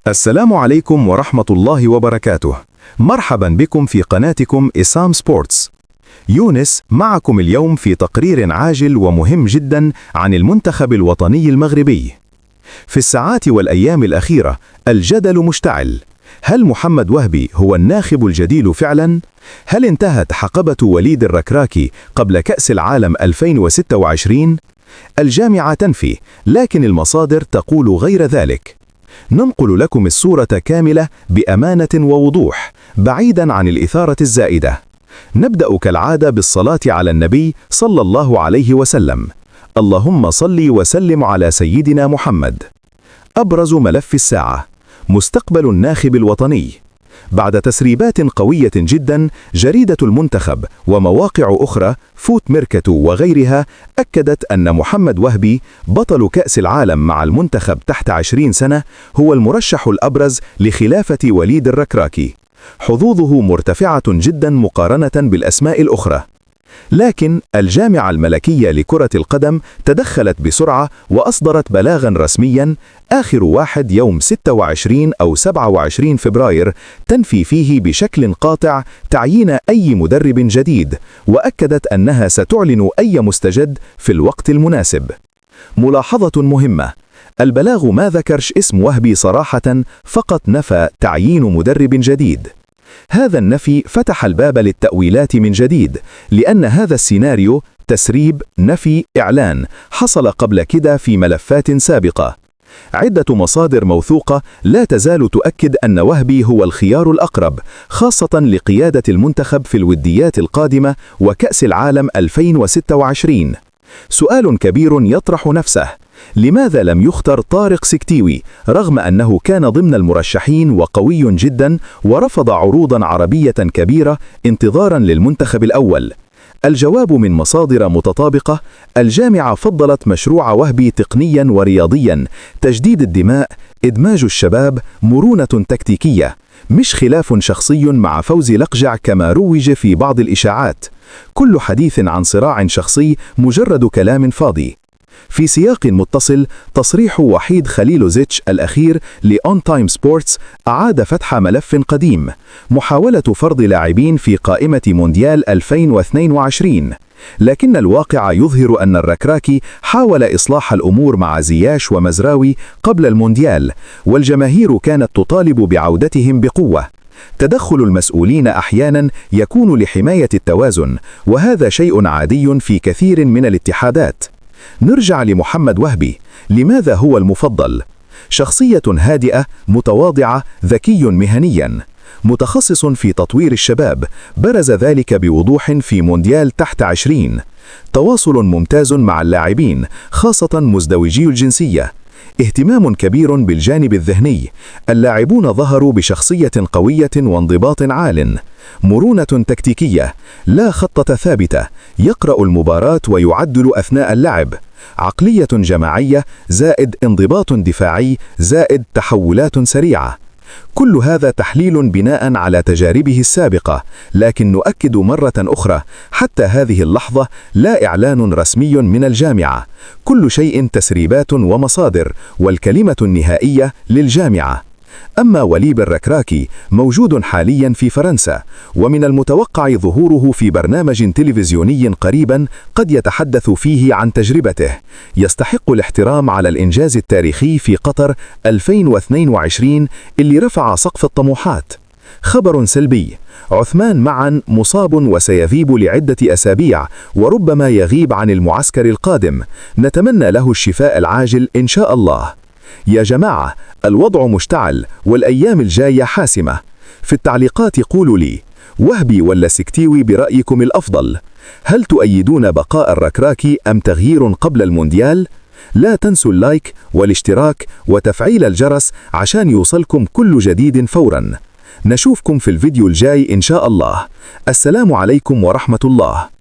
السلام عليكم ورحمة الله وبركاته. مرحبا بكم في قناتكم إسام سبورتس. يونس معكم اليوم في تقرير عاجل ومهم جدا عن المنتخب الوطني المغربي. في الساعات والأيام الأخيرة الجدل مشتعل. هل محمد وهبي هو الناخب الجديد فعلا؟ هل انتهت حقبة وليد الركراكي قبل كأس العالم 2026؟ الجامعة تنفي، لكن المصادر تقول غير ذلك. ننقل لكم الصورة كاملة بأمانة ووضوح، بعيدا عن الإثارة الزائدة. نبدأ كالعادة بالصلاة على النبي صلى الله عليه وسلم. اللهم صل وسلم على سيدنا محمد. أبرز ملف الساعة: مستقبل الناخب الوطني. بعد تسريبات قوية جدا، جريدة المنتخب ومواقع أخرى فوت ميركاتو وغيرها أكدت أن محمد وهبي بطل كأس العالم مع المنتخب تحت 20 سنة هو المرشح الأبرز لخلافة وليد الركراكي. حظوظه مرتفعة جدا مقارنة بالأسماء الأخرى. لكن الجامعة الملكية لكرة القدم تدخلت بسرعة وأصدرت بلاغا رسميا آخر واحد يوم 26 أو 27 فبراير تنفي فيه بشكل قاطع تعيين أي مدرب جديد، وأكدت أنها ستعلن أي مستجد في الوقت المناسب. ملاحظة مهمة: البلاغ ما ذكرش اسم وهبي صراحة، فقط نفى تعيين مدرب جديد. هذا النفي فتح الباب للتأويلات من جديد، لأن هذا السيناريو تسريب نفي إعلان حصل قبل كده في ملفات سابقة. عدة مصادر موثوقة لا تزال تؤكد أن وهبي هو الخيار الأقرب، خاصة لقيادة المنتخب في الوديات القادمة وكأس العالم 2026. سؤال كبير يطرح نفسه: لماذا لم يختر طارق سكتيوي رغم أنه كان ضمن المرشحين وقوي جدا ورفض عروضا عربية كبيرة انتظارا للمنتخب الأول؟ الجواب من مصادر متطابقة: الجامعة فضلت مشروع وهبي تقنيا ورياضيا، تجديد الدماء، إدماج الشباب، مرونة تكتيكية، مش خلاف شخصي مع فوزي لقجع كما روج في بعض الإشاعات. كل حديث عن صراع شخصي مجرد كلام فاضي. في سياق متصل، تصريح وحيد خليلوزيتش الأخير لأون تايم سبورتس أعاد فتح ملف قديم: محاولة فرض لاعبين في قائمة مونديال 2022. لكن الواقع يظهر أن الركراكي حاول إصلاح الأمور مع زياش ومزراوي قبل المونديال، والجماهير كانت تطالب بعودتهم بقوة. تدخل المسؤولين أحيانا يكون لحماية التوازن، وهذا شيء عادي في كثير من الاتحادات. نرجع لمحمد وهبي. لماذا هو المفضل؟ شخصية هادئة، متواضعة، ذكي مهنيا، متخصص في تطوير الشباب، برز ذلك بوضوح في مونديال تحت 20. تواصل ممتاز مع اللاعبين، خاصة مزدوجي الجنسية. اهتمام كبير بالجانب الذهني، اللاعبون ظهروا بشخصية قوية وانضباط عال. مرونة تكتيكية، لا خطة ثابتة، يقرأ المباراة ويعدل أثناء اللعب. عقلية جماعية زائد انضباط دفاعي زائد تحولات سريعة. كل هذا تحليل بناء على تجاربه السابقة، لكن نؤكد مرة أخرى: حتى هذه اللحظة لا إعلان رسمي من الجامعة، كل شيء تسريبات ومصادر، والكلمة النهائية للجامعة. أما وليد الركراكي موجود حاليا في فرنسا، ومن المتوقع ظهوره في برنامج تلفزيوني قريبا قد يتحدث فيه عن تجربته. يستحق الاحترام على الإنجاز التاريخي في قطر 2022 اللي رفع سقف الطموحات. خبر سلبي: عثمان معا مصاب وسيغيب لعدة أسابيع، وربما يغيب عن المعسكر القادم. نتمنى له الشفاء العاجل إن شاء الله. يا جماعة، الوضع مشتعل والأيام الجاية حاسمة. في التعليقات قولوا لي: وهبي ولا سكتيوي برأيكم الأفضل؟ هل تؤيدون بقاء الركراكي أم تغيير قبل المونديال؟ لا تنسوا اللايك والاشتراك وتفعيل الجرس عشان يوصلكم كل جديد فورا. نشوفكم في الفيديو الجاي إن شاء الله. السلام عليكم ورحمة الله.